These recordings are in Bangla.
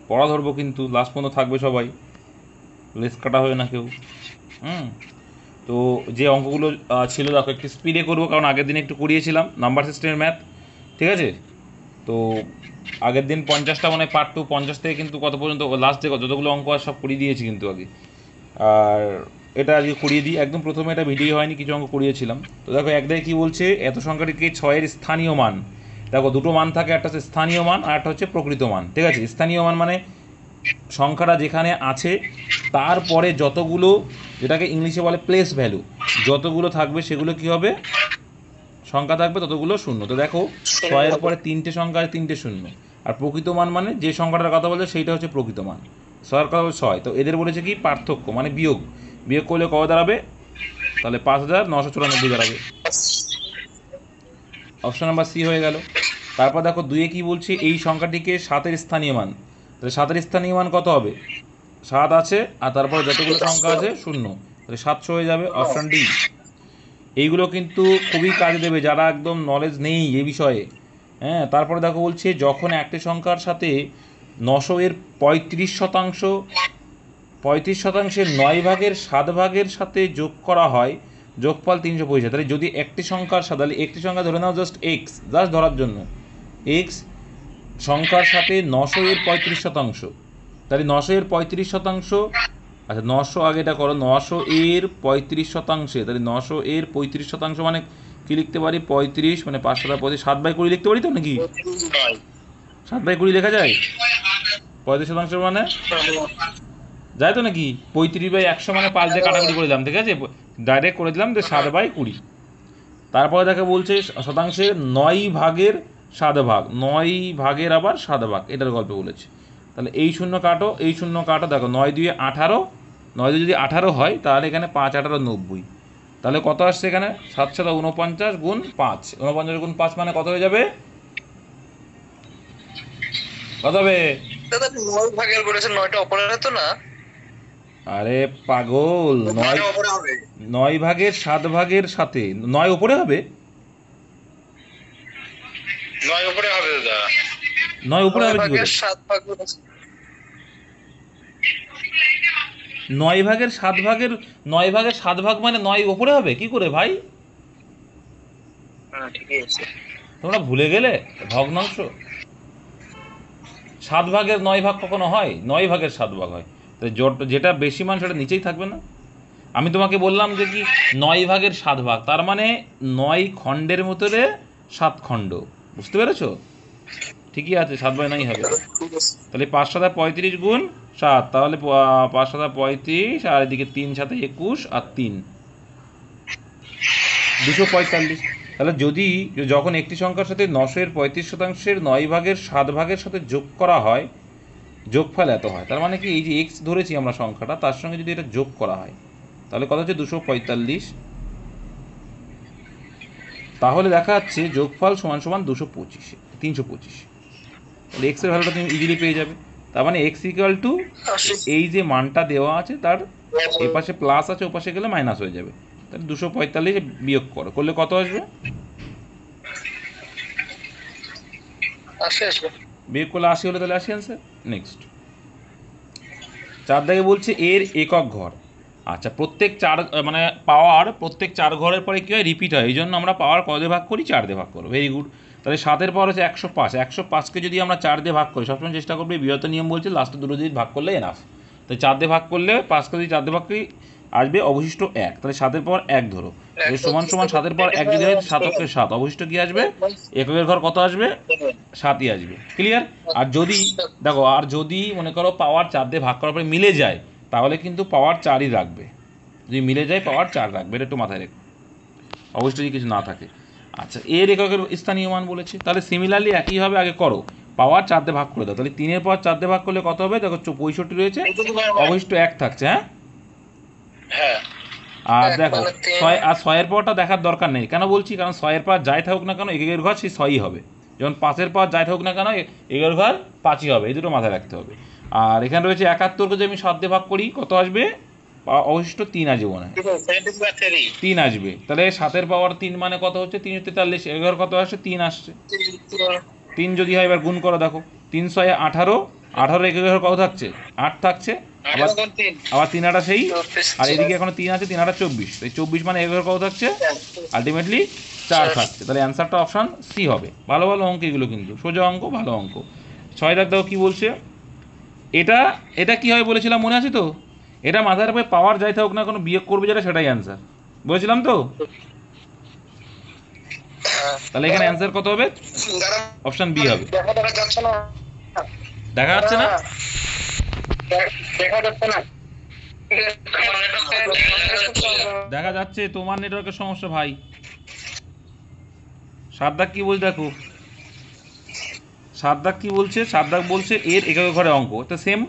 পড়া ধরবো কিন্তু লাস্ট পর্যন্ত থাকবে সবাই, লেস কাটা হবে না কেউ। হুম। তো যে অঙ্কগুলো ছিল দেখো একটু স্পিডে করবো, কারণ আগের দিন একটু করিয়েছিলাম নাম্বার সিস্টেমের ম্যাথ, ঠিক আছে? তো আগের দিন 50টা মানে পার্ট টু, 50 থেকে কিন্তু কত পর্যন্ত লাস্ট যে যতগুলো অঙ্ক আর সব করিয়ে দিয়েছি কিন্তু আগে। আর এটা আজকে করিয়ে দিই, একদম প্রথমে এটা ভিডিও হয়নি, কিছু অঙ্ক করিয়েছিলাম। তো দেখো এক দাগে কী বলছে, এত সংখ্যাটিকে 6-এর স্থানীয় মান। দেখো দুটো মান থাকে, একটা হচ্ছে স্থানীয় মান আর একটা হচ্ছে প্রকৃত মান, ঠিক আছে? স্থানীয় মান মানে সংখ্যাটা যেখানে আছে তারপরে যতগুলো, যেটাকে ইংলিশে বলে প্লেস ভ্যালু, যতগুলো থাকবে সেগুলো কী হবে, সংখ্যা থাকবে ততগুলো শূন্য। তো দেখো 6-এর পরে 3টে সংখ্যা আছে, 3টে শূন্য। আর প্রকৃত মান মানে যে সংখ্যাটার কথা বলছে সেইটা হচ্ছে প্রকৃত মান। 6-এর কথা বলছে 6, তো এদের বলেছে কি পার্থক্য মানে বিয়োগ, বিয়োগ করলে কত দাঁড়াবে, তাহলে 5994 দাঁড়াবে। অপশন নাম্বার সি হয়ে গেল। তারপর দেখো 2-এ কী বলছে, এই সংখ্যাটিকে 7-এর স্থানীয় মান। তাহলে 7-এর স্থানীয় মান কত হবে, 7 আছে আর তারপরে যতগুলো সংখ্যা আছে শূন্য, তাহলে 700 হয়ে যাবে, অপশান ডি। এইগুলো কিন্তু খুবই কাজে দেবে যারা একদম নলেজ নেই এ বিষয়ে। হ্যাঁ, তারপরে দেখো বলছে যখন একটি সংখ্যার সাথে 900-এর 35%, 35%-এর 9/7 সাথে যোগ করা হয়, যোগফল 365। তাহলে যদি একটি সংখ্যার সাথে, তাহলে একটি সংখ্যা ধরে নাও জাস্ট এক্স, জাস্ট ধরার জন্য এক্স সংখ্যার সাথে 900-এর 35%, তাহলে 900-এর 35%, আচ্ছা 900 আগে এটা করো, 900-এর 35%, তাহলে 900-এর 35% মানে কী লিখতে পারি, 35 মানে 5 7 7/20 লিখতে পারি তো নাকি, 7/20 লেখা যায়? 35% মানে যায় তো নাকি, 35/100 মানে 5 দিয়ে কাটাকুটি করে দিলাম, ঠিক আছে, ডাইরেক্ট করে দিলাম যে 7/20। তারপরে দেখে বলছে শতাংশের 9/7, 9 ভাগের আবার 7 ভাগ, এটার গল্প বলেছে। তাহলে এই শূন্য কাটো, এই শূন্য কাটো, দেখো 9 2 18, 9 2 যদি 18 হয় তাহলে এখানে 5 18 90, তাহলে কত আসছে এখানে, 7 7 49 গুণ 5, 49 গুণ 5 মানে কত হয়ে যাবে, কত হবে? দাদা 9 ভাগের বলেছেন, 9টা অপরে তো না? আরে পাগল, 9, 9/7 সাথে 9 ওপরে হবে, 9 উপরে হবে দাদা। 9 উপরে নয় হবে কি করে? ভাগের 7 ভাগ 9/7 9/7 মানে 9 ওপরে হবে কি করে ভাই? হ্যাঁ ঠিকই আছে। তোমরা ভুলে গেলে ভগ্নাংশ। 7/9 কখনো হয়? 9/7 হয়। তো যেটা বেশি মান সেটা নিচেই থাকবে না? আমি তোমাকে বললাম যে কি 9/7, তার মানে 9 খণ্ডের মতরে 7 খণ্ড, বুঝতে পেরেছো? ঠিকই আছে, 7/9 হবে। তাহলে 5 7 35 গুণ 7, তাহলে 5 7 35, আর এদিকে 3 7 21 আর 3 245। তাহলে যদি যখন একটি সংখ্যার সাথে 900-এর 35%-এর 9/7 সাথে যোগ করা হয়, যোগফল এত হয়, তার মানে কি এই যে এক্স ধরেছি আমরা সংখ্যাটা, তার সঙ্গে যদি এটা যোগ করা হয় তাহলে কত হচ্ছে 245, তাহলে দেখা যাচ্ছে যোগফল সমান সমান 225, 325। তাহলে এক্সের ভ্যালুটা তুমি ইজিলি পেয়ে যাবে। তার মানে এক্স ইকুয়াল টু এই যে মানটা দেওয়া আছে তার এপাশে প্লাস আছে, ওপাশে গেলে মাইনাস হয়ে যাবে। তাহলে 245 বিয়োগ করলে কত আসবে, আসবে। বিয়োগ করলে 80 হলে তাহলে 80 আনসার। নেক্সট 4 দাগে বলছে এর একক ঘর। আচ্ছা, প্রত্যেক 4 মানে পাওয়ার প্রত্যেক 4 ঘরের পরে কী হয়, রিপিট হয়, এই জন্য আমরা পাওয়ার কত দিয়ে ভাগ করি, 4 দিয়ে ভাগ করো, ভেরি গুড। তাহলে 7-এর পাওয়ার হচ্ছে 105, 105কে যদি আমরা 4 দিয়ে ভাগ করি, সবসময় চেষ্টা করবে, বৃহত্তর নিয়ম বলছে লাস্টে দুটো দিয়ে ভাগ করলে এনাফ। তাই 4 দিয়ে ভাগ করলে 5কে যদি 4 দিয়ে ভাগ করি আসবে অবশিষ্ট 1, তাহলে 7-এর পাওয়ার 1 ধরো, সমান সমান 7-এর পাওয়ার 1 যদি হয় 7 7, অবশিষ্ট কী আসবে, এককের ঘর কত আসবে, 7ই আসবে। ক্লিয়ার? আর যদি দেখো, আর যদি মনে করো পাওয়ার 4 দিয়ে ভাগ করার পরে মিলে যায় তাহলে কিন্তু পাওয়ার 4ই রাখবে, যদি মিলে যায় পাওয়ার 4 রাখবে, এটা একটু মাথায় রেখো, অবশ্যই যদি কিছু না থাকে। আচ্ছা, এর এককের স্থানীয় মান বলেছে, তাহলে সিমিলারলি একইভাবে আগে করো, পাওয়ার 4 দিয়ে ভাগ করে দাও, তাহলে 3-এর পাওয়ার 4 দিয়ে ভাগ করলে কত হবে, দেখো 65 রয়েছে, অবশিষ্ট 1 থাকছে। হ্যাঁ, আর দেখো 6-এর পাওয়ারটা দেখার দরকার নেই, কেন বলছি, কারণ 6-এর পাওয়ার যাই থাকুক না কেন এককের ঘর সেই 6ই হবে, যেমন 5-এর পাওয়ার যাই থাকুক না কেন এককের ঘর 5ই হবে, এই দুটো মাথায় রাখতে হবে। আর এখানে রয়েছে 71কে যদি আমি 7 দিয়ে ভাগ করি কত আসবে, অবশিষ্ট 3 আসবে, মনে হয় 3 আসবে। তাহলে 7-এর পাওয়ার 3 মানে কত হচ্ছে, 343, এগারো কত আসছে, 3 আসছে। 3 যদি হয় এবার গুণ করো, দেখো 3 6 18, 18 এককের ঘর কত থাকছে? 8 থাকছে। আবার আবার 3 8 সেই, আর এদিকে এখনো 3 আছে, 3 8 24, এই 24 মানে এককের ঘর কত থাকছে? আলটিমেটলি 4 থাকছে। তাহলে অ্যান্সারটা অপশান সি হবে। ভালো ভালো অঙ্ক এগুলো, কিন্তু সোজা অঙ্ক, ভালো অঙ্ক। 6 দেখো কি বলছে। এটা এটা কি হয় বলেছিলাম, মনে আছে তো? এটা মাথার উপরে পাওয়ার যাই থাকুক না কোনো, বিয়োগ করবে যেটা সেটাই অ্যান্সার বলেছিলাম তো। তাহলে এখানে অ্যান্সার কত হবে? অপশন বি হবে। দেখা যাচ্ছে না? দেখা যাচ্ছে, তোমার নেটওয়ার্কের সমস্যা ভাই। সাদ্দাক কি বলছে দেখো, সাদ্দাক কি বলছে, সাদ্দাক বলছে এর একক ঘরে অঙ্ক তো সেম।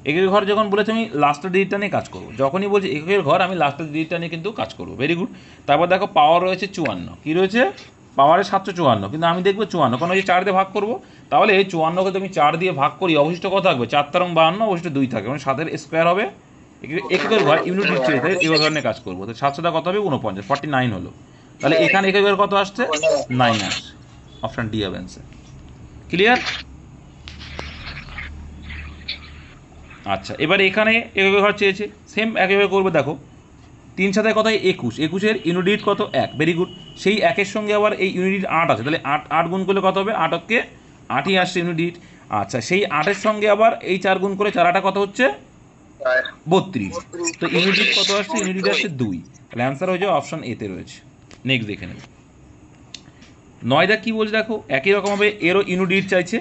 একক ঘর যখন বলেছে আমি লাস্টের ডিজিটটা নিয়ে কাজ করবো, যখনই বলছে এককের ঘর আমি লাস্টের ডিজিটটা নিয়ে কিন্তু কাজ করবো। Very good. তারপর দেখো পাওয়ার রয়েছে 54, কী রয়েছে? পাওয়ারে 754, কিন্তু আমি দেখবো 54, কারণ ওই 4 দিয়ে ভাগ করবো। তাহলে এই 54কে তুমি 4 দিয়ে ভাগ করি, অবশিষ্ট কত থাকবে? 4 তারং 52, অবশিষ্ট 2 থাকবে, মানে 7-এর স্কোয়ার হবে। এককের ঘর ইউনিট দিচ্ছে, তাই একক ঘর নিয়ে কাজ করবো। তো 700টা কত হবে? 49, 49 হলো। তাহলে এখানে এককের কত আসছে? 9 আসছে। অপশান ডি হবে অ্যান্সার। ক্লিয়ার? আচ্ছা, এবার এখানে এককের ঘর চেয়েছে, সেম একইভাবে করবে। দেখো 3 সাথে কত? 21, 21-এর ইউনিট কত? 1। Very good. সেই 1-এর সঙ্গে আবার এই ইউনিট 8 আছে, তাহলে 8 গুণ করলে কত হবে? 8কে 8ই আসছে ইউনিট। আচ্ছা, সেই 8-এর সঙ্গে আবার এই 4 গুণ করে 4 8 কত হচ্ছে? 32। তো ইউনিট কত আসছে? ইউনিট আসছে 2। তাহলে অ্যান্সার হয়ে যাবে অপশন এতে রয়েছে। নেক্সট দেখে নেবে। 9 কি বলছে দেখো, একই রকমভাবে এরও ইউনিট চাইছে।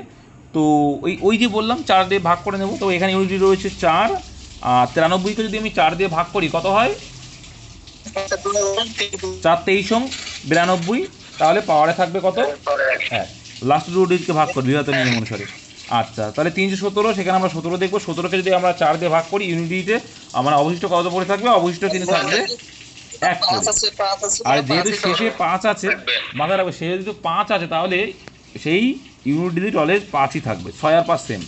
তো ওই যে বললাম 4 দিয়ে ভাগ করে নেব। তো এখানে ইউনিট রয়েছে 4, আর 93কে যদি আমি 4 দিয়ে ভাগ করি কত হয়? 4 23 92, তাহলে পাওয়ারে থাকবে কত? হ্যাঁ, লাস্ট রুডিটকে ভাগ করি বিভাত নিয়ম অনুসারে। আচ্ছা, তাহলে 317, সেখানে আমরা 17 দেখবো। 17কে যদি আমরা 4 দিয়ে ভাগ করি, ইউনিটে আমার অবশিষ্ট কত পড়ে থাকবে? অবশিষ্ট কিন্তু থাকবে 1 করে। আর যেহেতু শেষে 5 আছে, মাথায় রাখবে, শেষে যেহেতু 5 আছে, তাহলে সেই ইউনিট ডিজিট অলওয়েজ 5ই থাকবে। 6 আর 5 সেম।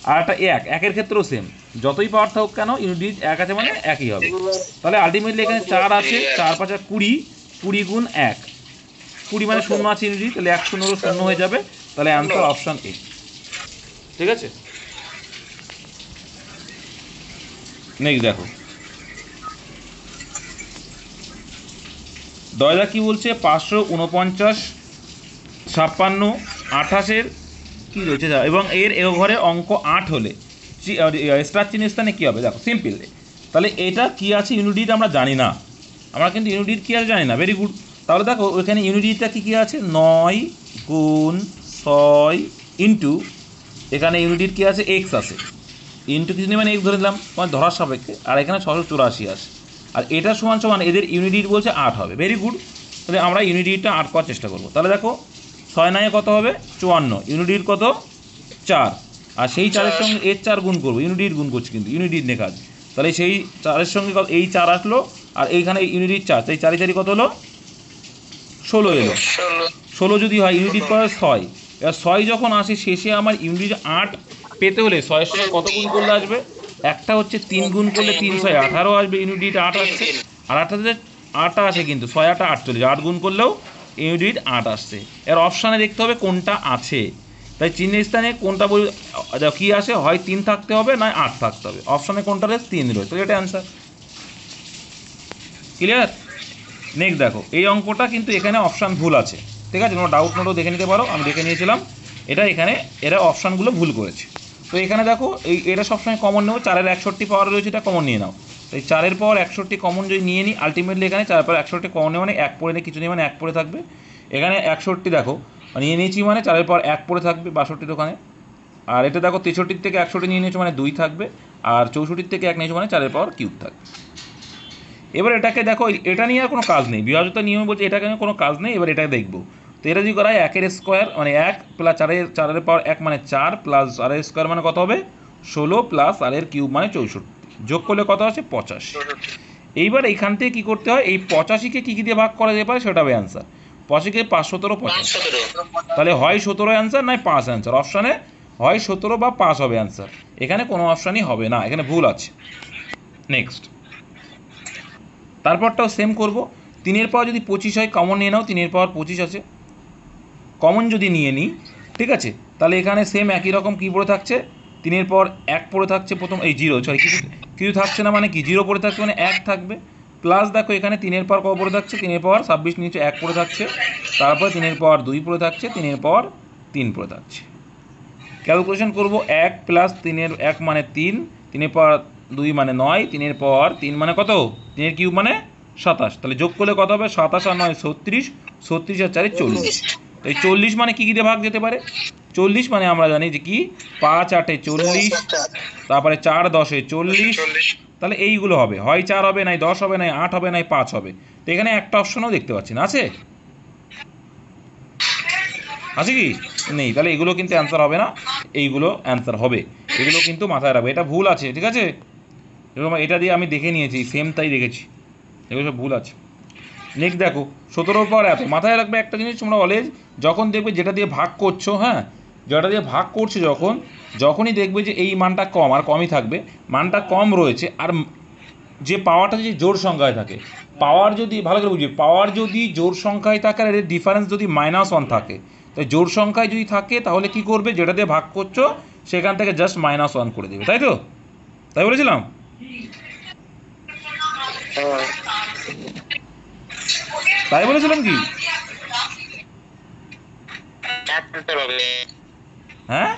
আর একটা 1-এর ক্ষেত্রেও সেম, যতই পাওয়ার থাকুক কেন ইউনিট ডিজিট 1 আছে মানে একই হবে। তাহলে আলটিমেটলি এখানে 4 আছে, 4 5 20, 20 গুণ 1, 20 মানে 0 আছে ইউনিট, তাহলে 1 0 0 হয়ে যাবে। তাহলে অ্যান্সার অপশন এ। ঠিক আছে, নেক্সট দেখো। দয়দা কি বলছে? 549, 56, 28-এর কী রয়েছে এবং এর এ ঘরে অঙ্ক 8 হলে স্টার চিহ্নের স্থানে কী হবে? দেখো সিম্পল। তাহলে এটা কি আছে? ইউনিট আমরা জানি না, আমরা কিন্তু ইউনিট কী আছে জানি না। Very good. তাহলে দেখো ওইখানে ইউনিটটা কী আছে? 9 গুণ 6 ইন্টু, এখানে ইউনিট কী আছে? এক্স আছে, ইন্টু কিছু নেই মানে এক্স ধরে দিলাম তোমার ধরার সাপেক্ষে, আর এখানে 684 আছে। আর এটা সমান সমান এদের ইউনিট বলছে 8 হবে। Very good. তাহলে আমরা ইউনিটটা 8 করার চেষ্টা করবো। তাহলে দেখো 6 9 কত হবে? 54, ইউনিট কত? 4, আর সেই 4-এর সঙ্গে এর 4 গুণ করবো, ইউনিট গুণ করছি কিন্তু ইউনিট নিয়ে কাজ। তাহলে সেই 4-এর সঙ্গে এই 4 আসলো, আর এইখানে ইউনিট 4, তাই 4 4 কত হলো? 16 এলো। 16 যদি হয়, ইউনিট কত? 6। এবার 6 যখন আসে শেষে আমার ইউনিট 8 পেতে হলে 6-এর সঙ্গে কত গুণ করলে আসবে? একটা হচ্ছে 3 গুণ করলে 3 6 18 আসবে, ইউনিট 8 আসছে। আর 8টা আসে কিন্তু 6 8 48, 8 গুণ করলেও ইউনিট 8 আসছে। এর অপশানে দেখতে হবে কোনটা আছে। তাই চিহ্নের স্থানে কোনটা কী আসে? হয় 3 থাকতে হবে, নয় 8 থাকতে হবে। অপশানে কোনটা রয়েছে? 3 রয়েছে, তো এটা অ্যান্সার। ক্লিয়ার? নেক্সট দেখো, এই অঙ্কটা কিন্তু এখানে অপশান ভুল আছে। ঠিক আছে, তোমার ডাউট নোটও দেখে নিতে পারো, আমি দেখে নিয়েছিলাম। এটা এখানে এরা অপশানগুলো ভুল করেছে। তো এখানে দেখো এটা সবসময় কমন নেবো। 4-এর 61 পাওয়ার রয়েছে, এটা কমন নিয়ে নাও। তো এই 4-এর পাওয়ার 61 কমন যদি নিয়ে নিই, আলটিমেটলি এখানে 4 পাওয়ার 61 কমন নেই মানে 1 পড়ে নেই, কিছু নেই মানে 1 পড়ে থাকবে। এখানে 61 দেখো নিয়ে নিয়েছি মানে 4-এর পাওয়ার 1 পড়ে থাকবে 62 ওখানে। আর এটা দেখো 63 থেকে 61 নিয়ে নিয়েছো মানে 2 থাকবে। আর 64 থেকে 1 নিয়েছো মানে 4-এর পাওয়ার কিউব থাকবে। এবার এটাকে দেখো, এটা নিয়ে আর কোনো কাজ নেই, বিভাজ্যতা নিয়মে বলছে এটাকে নিয়ে কোনো কাজ নেই। এবার এটা দেখবো। তো এটা যদি করা হয় 1-এর স্কোয়ার মানে 1 প্লাস 4-এর পাওয়ার 1 মানে 4 প্লাস 4-এর স্কোয়ার মানে কত হবে? 16 প্লাস আর-এর কিউব মানে 64, যোগ করলে কত আছে? 85। এইবার এইখান থেকে কী করতে হয়? এই 85কে কী কী দিয়ে ভাগ করা যেতে পারে সেটা হবে অ্যান্সার। 85কে 5 17 50, তাহলে হয় 17 অ্যান্সার নয় 5 অ্যান্সার। অপশানে হয় 17 বা 5 হবে অ্যান্সার, এখানে কোনো অপশানই হবে না, এখানে ভুল আছে। নেক্সট, তারপরটাও সেম করব। 3-এর পাওয়ার যদি 25 হয়, কমন নিয়ে নাও, 3-এর পাওয়ার 25 আছে, কমন যদি নিয়ে নিই, ঠিক আছে, তাহলে এখানে সেম একই রকম কী পড়ে থাকছে? তিনের পর এক পড়ে থাকছে প্রথম, এই জিরো, সরি কিছু কিছু থাকছে না মানে কি, জিরো পড়ে থাকছে মানে এক থাকবে, প্লাস দেখো এখানে তিনের পর কত পড়ে থাকছে, তিনের পর 26 নিচে এক পড়ে থাকছে, তারপর তিনের পর 2 পড়ে থাকছে, তিনের পর 3 পড়ে থাকছে। ক্যালকুলেশন করব, 1 প্লাস 3-এর 1 মানে 3, 3-এর পর 2 মানে 9, 3-এর পর 3 মানে কত, 3-এর কিউব মানে 27, তাহলে যোগ করলে কত হবে, 27 আর 9 36, 36 আর 4 40। এই 40 মানে কী কী দিয়ে ভাগ যেতে পারে, 40 মানে আমরা জানি যে কি 5 8 40, তারপরে 4 10 40, তাহলে এইগুলো হবে, হয় 4 হবে, নাই 10 হবে, নাই 8 হবে, নাই 5 হবে। তো এখানে একটা অপশনও দেখতে পাচ্ছি না, আছে আছে কি, নেই, তাহলে এগুলো কিন্তু অ্যান্সার হবে না, এইগুলো অ্যান্সার হবে, এগুলো কিন্তু মাথায় রাখবে, এটা ভুল আছে, ঠিক আছে, এরকম এটা দিয়ে আমি দেখে নিয়েছি, সেম তাই দেখেছি, এগুলো সব ভুল আছে। নেক্সট দেখো 17-র পর এত, মাথায় রাখবে একটা জিনিস তোমরা অলওয়েজ, যখন দেখবে যেটা দিয়ে ভাগ করছো, হ্যাঁ যেটা দিয়ে ভাগ করছো যখনই দেখবে যে এই মানটা কম, আর কমই থাকবে, মানটা কম রয়েছে, আর যে পাওয়ারটা যদি জোড় সংখ্যায় থাকে, পাওয়ার যদি ভালো করে বুঝবে, পাওয়ার যদি জোড় সংখ্যায় থাকে আর এর ডিফারেন্স যদি -1 থাকে, তাই জোড় সংখ্যায় যদি থাকে তাহলে কি করবে, যেটা দিয়ে ভাগ করছো সেখান থেকে জাস্ট -1 করে দেবে, তাই তো, তাই বলেছিলাম। তাই বলেছিলাম কি, হ্যাঁ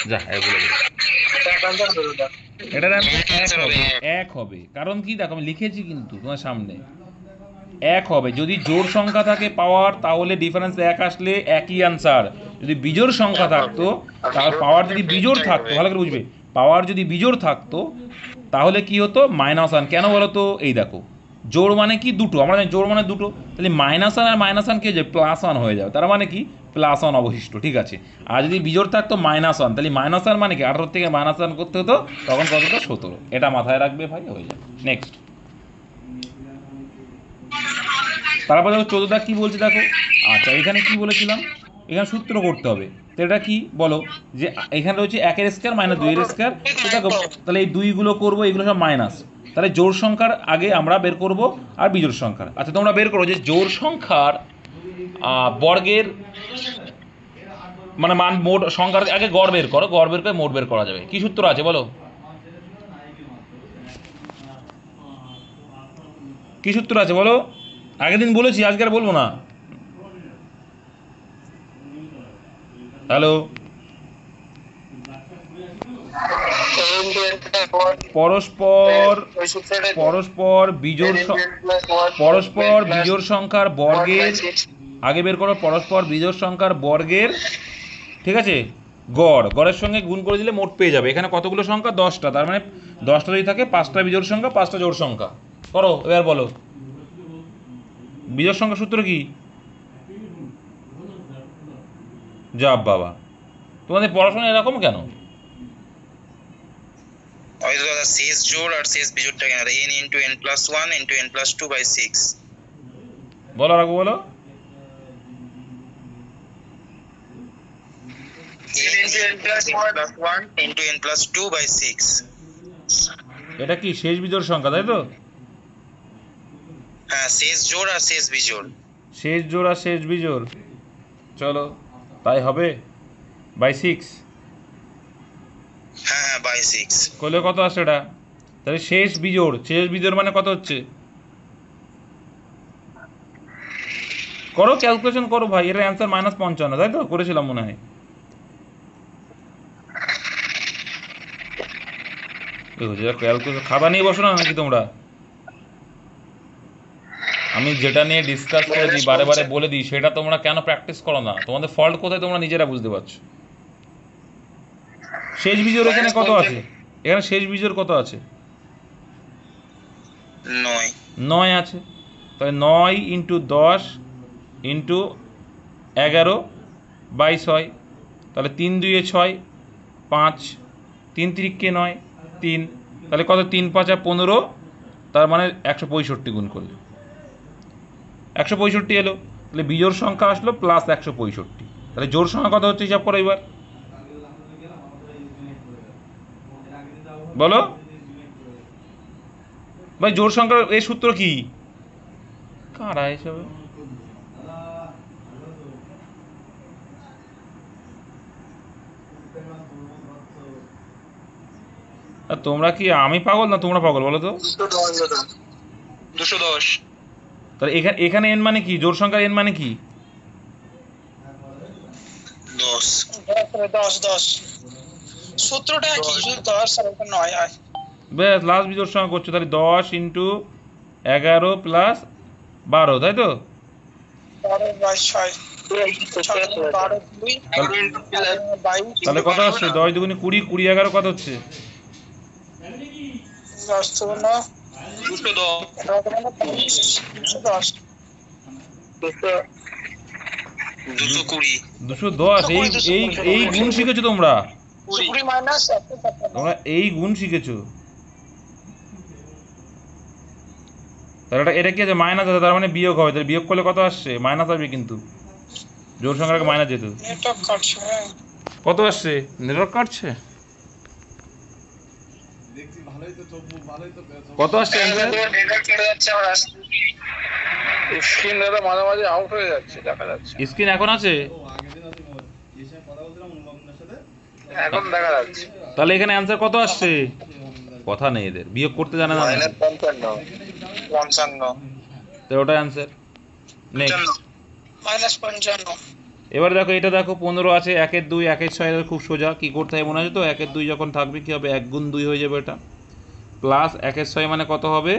যা বলে দেবে, এটার অ্যান্সার এক হবে, কারণ কি দেখো আমি লিখেছি কিন্তু তোমার সামনে, এক হবে, যদি জোড় সংখ্যা থাকে পাওয়ার তাহলে ডিফারেন্স এক আসলে একই অ্যান্সার, যদি বিজোড় সংখ্যা থাকতো, তাহলে পাওয়ার যদি বিজোড় থাকতো, ভালো করে বুঝবে, পাওয়ার যদি বিজোড় থাকতো তাহলে কি হতো -1, কেন বলো তো, এই দেখো জোড় মানে কি দুটো, আমরা জানি জোড় মানে দুটো, তাহলে -1 আর -1 কি হয়ে যায়, +1 হয়ে যাবে, তার মানে কি +1 অবশিষ্ট, ঠিক আছে। আর যদি বিজোড় থাকতো -1, তাহলে -1 মানে কি 18 থেকে -1 করতে হতো, তখন কতটা 17, এটা মাথায় রাখবে ভাই, হয়ে যাবে। নেক্সট, তারপর দেখো 14 কি বলছে দেখো, আচ্ছা এখানে কি বলেছিলাম, এখানে সূত্র করতে হবে, তো এটা কি বলো, যে এখানে রয়েছে 1-এর স্কয়ার - 2-এর স্কয়ার, তো দেখো তাহলে এই দুইগুলো করবো, এগুলো সব মাইনাস, তাহলে জোড় সংখ্যার আগে আমরা বের করব আর বিজোড় সংখ্যার, আচ্ছা তোমরা বের করো যে জোড় সংখ্যার বর্গের মানে মান, মোট সংখ্যার আগে গড় বের করো, গড় বের করে মোট বের করা যাবে, কি সূত্র আছে বলো, কি সূত্র আছে বলো, আগের দিন বলেছি, আজকে আর বলবো না। হ্যালো, পরস্পর পরস্পর বিজোড় পরস্পর বিজোড় সংখ্যার বর্গের, আগে বের করো পরস্পর বিজোড় সংখ্যার বর্গের, ঠিক আছে, গড়ের সঙ্গে গুণ করে দিলে মোট পেয়ে যাবে, এখানে কতগুলো সংখ্যা 10টা, তার মানে 10টা যদি থাকে 5টা বিজোড় সংখ্যা, 5টা জোড় সংখ্যা, করো এবার বলো বিজোড় সংখ্যা সূত্র কি, যাব বাবা, তোমাদের পড়াশোনা এরকম কেন, শেষ জোড় আর শেষ বিজোড়টা কেন, n × n+1 × n+2/6, বলো রাখবো, বলো n × n+1 × n+2/6, এটা কি শেষ বিজোড় সংখ্যা, তাই তো, হ্যাঁ শেষ জোড় আর শেষ বিজোড়, শেষ জোড় আর শেষ বিজোড়, চলো তাই হবে /6, হ্যাঁ 6, করলে কত আসছে এটা, তাহলে শেষ বিজোড় মানে কত হচ্ছে, করো ক্যালকুলেশন করো ভাই, এর অ্যান্সার -55, তাই তো করেছিলাম মনে হয়, ক্যালকুলেশন খাতা নিয়ে বসো না নাকি তোমরা, আমি যেটা নিয়ে ডিসকাস করে দিই বারে বারে বলে দিই, সেটা তোমরা কেন প্র্যাকটিস করো না, তোমাদের ফল্ট কোথায় তোমরা নিজেরা বুঝতে পারছো। শেষ বিজোড় এখানে কত আছে, এখানে শেষ বিজোড় কত আছে, 9 আছে, তাহলে 9 × 10 × 11/6, তাহলে 3 2 6, 5, 3 3 9, 3, তাহলে কত, 3 5 15, তার মানে 165 গুণ করলে 165 এলো, তাহলে বিজোড় সংখ্যা আসলো +165, তাহলে জোড় সংখ্যা কত হচ্ছে হিসাব করো এবার, বলো ভাই জোড় সংখ্যার এই সূত্র কি, কারা এসব, আর তোমরা কি, আমি পাগল না তোমরা পাগল বলো তো? 210। তাহলে এখানে এখানে এন মানে কি, জোড় সংখ্যার এন মানে কি? 10 10 সূত্রটা কি? শুধু 10 আর 9 হয়। বেশ, লাস্ট বিজোড় সংখ্যা করছো, তাহলে 10 ইন্টু 11 প্লাস 12, তাই তো? 12/6 12 2 তাহলে কত আসছে? 10 দুগুণে 20, 20 11 কত হচ্ছে? 10 210 210। এই এই গুণ শিখেছো তোমরা, 20 মাইনাস তোমরা এই গুণ শিখেছো। তাহলে এটা কি আছে? মাইনাস আছে, তার মানে বিয়োগ হবে। তাহলে বিয়োগ করলে কত আসছে? মাইনাস আসবে, কিন্তু জোর সংখ্যাটাকে মাইনাস যেত। নেটওয়ার্ক কাটছে। কত আসছে? নেটওয়ার্ক কাটছে। কত আসছে অ্যান্সার? নেটওয়ার্ক কেটে যাচ্ছে, আমার স্ক্রিন দাদা মাঝে মাঝে আউট হয়ে যাচ্ছে, দেখা যাচ্ছে। স্ক্রিন এখন আছে? এখন দেখা যাচ্ছে। তাহলে এখানে অ্যান্সার কত আসছে? কথা নেই এদের, বিয়োগ করতে জানে না। -55 তাহলে ওটা অ্যান্সার। নেক্সট। -55। এবার দেখো, এটা দেখো 15 আছে, 1 2 1 6, খুব সোজা। কি করতে হয় মনে আছে তো? 1 2 যখন থাকবে কি হবে? 1 গুণ 2 হয়ে যাবে এটা, প্লাস 1 6 মানে কত হবে?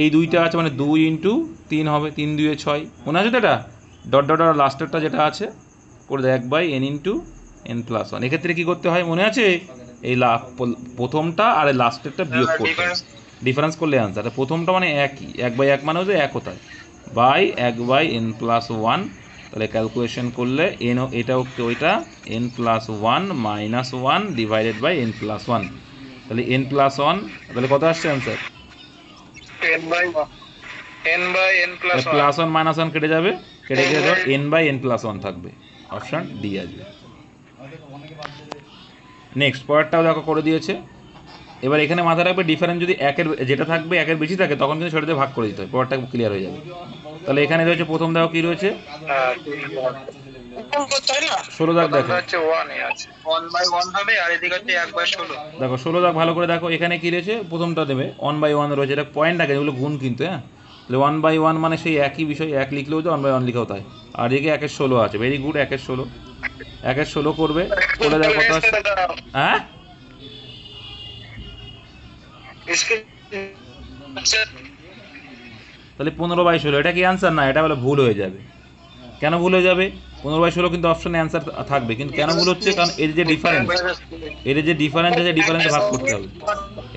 এই দুইটা আছে মানে 2 ইন্টু 3 হবে, 3 2 6, মনে আছে তো? এটা ডট ডট আর লাস্টেরটা যেটা আছে করে দেয় 1/n ইন্টু n প্লাস 1। এক্ষেত্রে কী করতে হয় মনে আছে? এই প্রথমটা আর এই লাস্টেরটা বিয়োগ করতে হয়, ডিফারেন্স করলে অ্যান্সার। প্রথমটা মানে একই, 1/1 মানে হচ্ছে 1 কোথায়, বাই 1/n প্লাস 1। তাহলে ক্যালকুলেশন করলে এন, এটা ওইটা n plus 1 minus 1 divided by n plus 1। তাহলে n প্লাস 1, তাহলে কত আসছে অ্যান্সার? n/n প্লাস 1 মাইনাস 1 কেটে যাবে, কেটে গিয়ে ধর n/n প্লাস 1 থাকবে। অপশন ডি আসবে। নেক্সট, পরেরটাও দেখো করে দিয়েছে। এবার এখানে মাথায় রাখবে, ডিফারেন্স যদি একের যেটা থাকবে একের বেশি থাকে তখন কিন্তু সেটাতে ভাগ করে দিতে হয়, পরেরটা ক্লিয়ার হয়ে যাবে। তাহলে এখানে রয়েছে প্রথম, দেখো কি রয়েছে? 16 দাগ দেখো। দেখো 16 দাগ ভালো করে দেখো, এখানে কি রয়েছে? প্রথমটা দেবে 1/1 রয়েছে, এটা পয়েন্ট আগে, যেগুলো গুণ কিন্তু। হ্যাঁ, তাহলে 1/1 মানে সেই একই বিষয়, 1 লিখলেও তো 1/1 লিখেও তাই। আর এদিকে 1 16 আছে, ভেরি গুড। 1 16, 1 16 করবে, করে দেখো কত আসছে। হ্যাঁ, তাহলে 15/16, এটা কি অ্যান্সার? না, এটা বলে ভুল হয়ে যাবে। কেন ভুল হয়ে যাবে? 15/16 কিন্তু অপশনে অ্যান্সার থাকবে, কিন্তু কেন ভুল হচ্ছে? কারণ এর যে ডিফারেন্স, এর যে ডিফারেন্স আছে, ডিফারেন্সে ভাগ করতে হবে,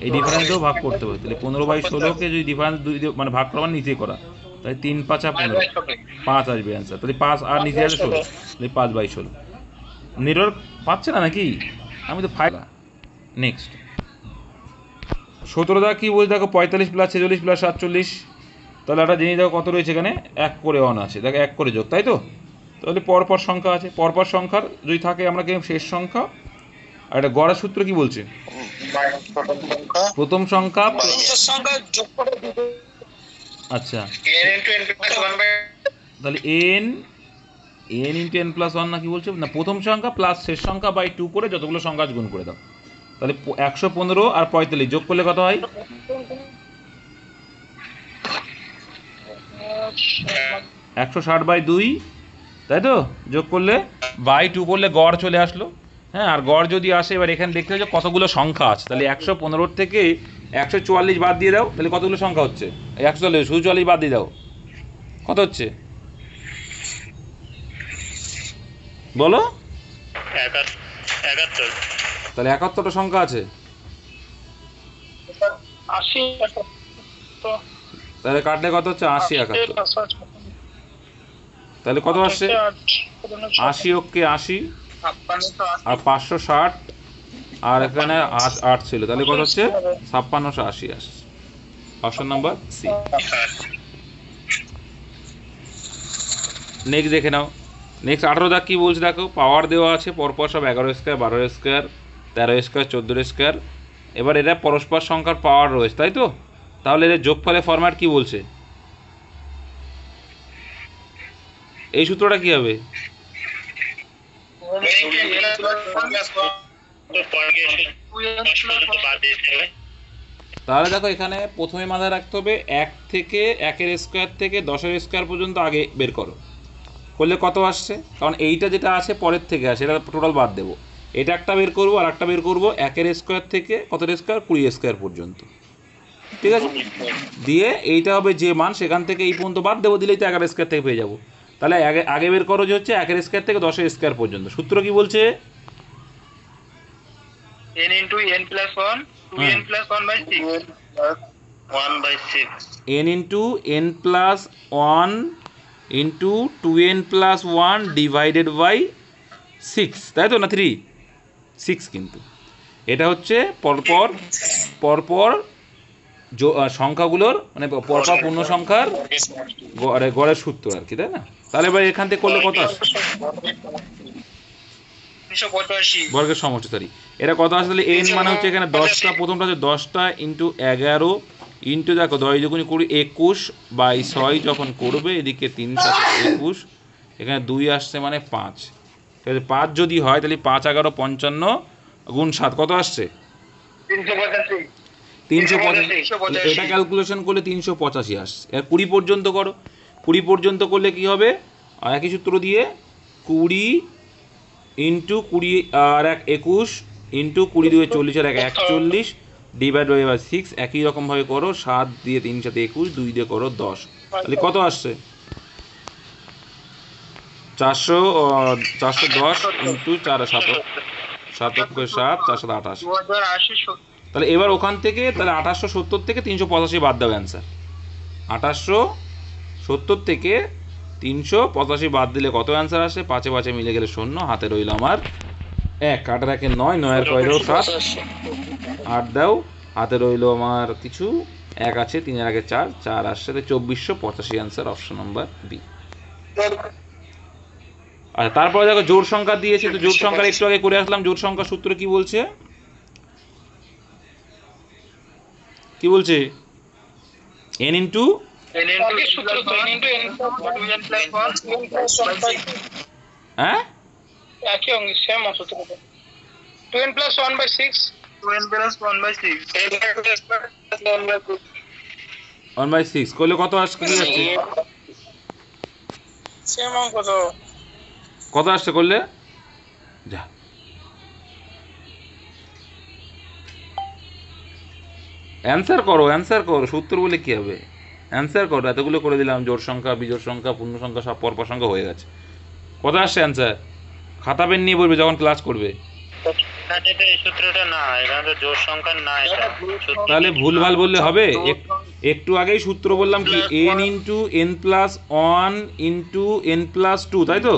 এই ডিফারেন্সেও ভাগ করতে হবে। তাহলে 15/16কে যদি ডিফারেন্স মানে ভাগ করা মানে নিচে করা, তাহলে 3 5 15, 5 আসবে অ্যান্সার। তাহলে 5 আর নিচে আছে 16, তাহলে 5/16। নেটওয়ার্ক পাচ্ছে না নাকি? আমি তো ফাইল। নেক্সট 17 দা কি বলছে দেখো, 45 প্লাস 46 প্লাস 47। তাহলে একটা জিনিস দেখো কত রয়েছে এখানে, 1 করে অন আছে, দেখো 1 করে যোগ, তাই তো? তাহলে পরপর সংখ্যা আছে, পরপর সংখ্যার যদি থাকে আমরা কি শেষ সংখ্যা। আর এটা গড়ের সূত্র কি বলছে? প্রথম সংখ্যা। আচ্ছা, তাহলে n ইন্টু n প্লাস 1 না কি বলছে না, প্রথম সংখ্যা প্লাস শেষ সংখ্যা বাই 2 করে যতগুলো সংখ্যা গুণ করে দাও। তাহলে 115 আর 45 যোগ করলে কত হয়? 160/2, তাই তো? যোগ করলে বাই 2 করলে গড় চলে আসলো। হ্যাঁ, আর গড় যদি আসে, এবার এখানে দেখতে হবে যে কতগুলো সংখ্যা আছে। তাহলে 115 থেকে 144 বাদ দিয়ে দাও, তাহলে কতগুলো সংখ্যা হচ্ছে? 144, শুধু 44 বাদ দিয়ে দাও, কত হচ্ছে বলো? 71। তাহলে 71টা সংখ্যা আছে। 80। তাহলে কাটলে কত হচ্ছে? 80 71। তাহলে কত আসছে? 80 ওকে 80 আর 560, আর এখানে 8 ছিল, তাহলে কত হচ্ছে? 5680 আসছে। Option number C. নেক্সট দেখে নাও। নেক্সট 18 দাগ কি বলছে দেখো, পাওয়ার দেওয়া আছে পরপর সব 11 স্কোয়ার, 12 স্কোয়ার, 13 স্কোয়ার, 14 স্কোয়ার। এবার এরা পরস্পর সংখ্যার পাওয়ার রয়েছে, তাই তো? তাহলে এদের যোগফলের ফরম্যাট কি বলছে? এই সূত্রটা কি হবে? তাহলে দেখো এখানে প্রথমে মাথায় রাখতে হবে 1 থেকে 1-এর স্কোয়ার থেকে 10-এর স্কোয়ার পর্যন্ত আগে বের করো, করলে কত আসছে, কারণ এইটা যেটা আছে পরের থেকে আসে, এটা টোটাল বাদ দেবো। এটা একটা বের করবো আর একটা বের করবো 1-এর স্কোয়ার থেকে কতের স্কোয়ার, 20 স্কোয়ার পর্যন্ত, ঠিক আছে। দিয়ে এইটা হবে যে মান, সেখান থেকে এই পর্যন্ত বাদ দেবো, দিলেই তো 11 স্কোয়ার থেকে পেয়ে যাবো। তাহলে আগে আগে বের করো যে হচ্ছে 1-এর স্কোয়ার থেকে 10-এর স্কোয়ার পর্যন্ত। সূত্র কি বলছে? n into n plus 1 2n plus 1 by 6 1 by 6 n into n plus 1 into 2n plus 1 divided by 6, তাই তো না 3 6, কিন্তু এটা হচ্ছে পরপর পরপর সংখ্যাগুলোর মানে পরপর পূর্ণ সংখ্যার গড়ের সূত্র আর কি, তাই না? তাহলে এবার এখান থেকে করলে কত আসে? 385 বর্গের সমষ্টি, সরি, এটা কত আসে? তাহলে n মানে হচ্ছে এখানে 10টা, প্রথমটা হচ্ছে 10টা ইন্টু 11 ইন্টু দেখো 10 দুগুণে 20 21 বাই 6 যখন করবে, এদিকে 3 7 21, এখানে 2 আসছে মানে 5, তাহলে 5 যদি হয় তাহলে 5 11 55 গুণ 7 কত আসছে? 385। এটা ক্যালকুলেশন করলে 385 আসছে। এর 20 পর্যন্ত করো, 20 পর্যন্ত করলে কি হবে? একই সূত্র দিয়ে 20 ইন্টু 20 আর 1 21 ইন্টু 20 2 40 আর 1 41 ডিভাইড বাই 6, একই রকমভাবে করো, 7 দিয়ে 3 7 21, 2 দিয়ে করো 10, তাহলে কত আসছে? 410 ইন্টু 4 7 7 7 4 7 28। তাহলে এবার ওখান থেকে তাহলে 1870 থেকে 385 বাদ দাও অ্যান্সার। 1870 থেকে 385 বাদ দিলে কত অ্যান্সার আসে? 5 5 মিলে গেলে 0, হাতে রইল আমার 1, কাটার 1 9, 9 কয়রও 7, 8 দাও, হাতে রইল আমার কিছু 1 আছে, 3 এর আগে 4, 4 আসছে, 2485 অ্যান্সার, অপশন নাম্বার বি। আচ্ছা, তারপরে দেখো জোড় সংখ্যা দিয়েছে, তো জোড় সংখ্যা একটু আগে করে আসলাম। জোড় সংখ্যার সূত্র কি বলছে? কি বলছে? n ইন্টু হ্যাঁ একই অঙ্ক সেম সূত্র 2n plus 1 by 6 2n plus 1 by 6 1/6 করলে কত আসছে? কি আসছে? সেম অঙ্ক তো কত আসছে করলে? যা, অ্যান্সার করো, অ্যান্সার করো, সূত্র বলে কি হবে? অ্যান্সার করো, এতগুলো করে দিলাম, জোড় সংখ্যা বিজোড় সংখ্যা পূর্ণ সংখ্যা সব পরপর সংখ্যা হয়ে গেছে। কত আসছে অ্যান্সার? খাতা পেন নিয়ে বলবে যখন ক্লাস করবে। তাহলে ভুলভাল বললে হবে? একটু আগেই সূত্র বললাম কি, n into n plus 1 into n plus 2, তাই তো?